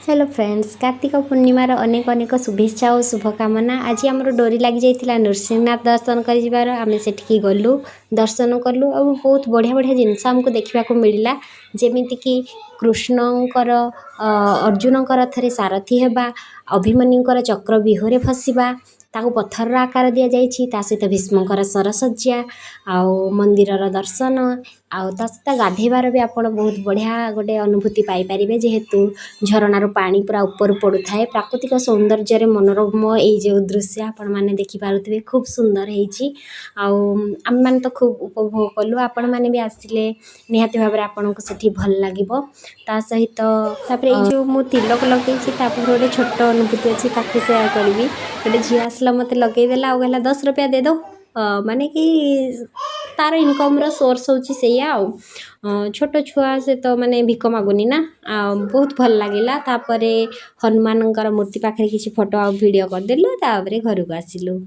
Hello friends, Kartik पूर्णिमार अनेक अनेक शुभेच्छा और शुभकामना। आज आम डोरी लग जाइए नृसिंहनाथ दर्शन कर आम से गलु दर्शन कलु और बहुत बढ़िया बढ़िया जिनस आमको देखा मिलला। जमीक कृष्णकर अर्जुनकर थे सारथी हेबा, अभिमन्युकर चक्र व्यूहरे फसवा, ताको पत्थर आकार दि जाइए, सहित भीष्मकर सरसज्जा आउ मंदिर दर्शन आउ सहित गाधेबार भी आप बहुत बढ़िया गोटे अनुभूति पाइपर, जेहेतु झरणार पानी पूरा ऊपर पड़ू थाए। प्राकृतिक सौंदर्य मनोरम ये दृश्य आपण मैंने देखिपे खूब सुंदर होती। आम मैंने तो खूब उपभोग कलु। आपण मैंने भी आसिले निहाती भाव में आपन को सेठी भल लागिबो। ता सहित जो मु तिलक लगे गोटे छोट अनुभूति अच्छी ताकि सेयार करी। गोटे झी आसला मत लगेदेला कहला 10 रुपया दे दो, माने कि तार इनकम रो सोर्स होची सेया। छोट छुआ से तो माने भिक मागुनी ना, बहुत भल लगिला। तापरे हनुमान मूर्ति पाखे किसी फोटो आ वीडियो करदेलु, तापरे घर को आसिलु।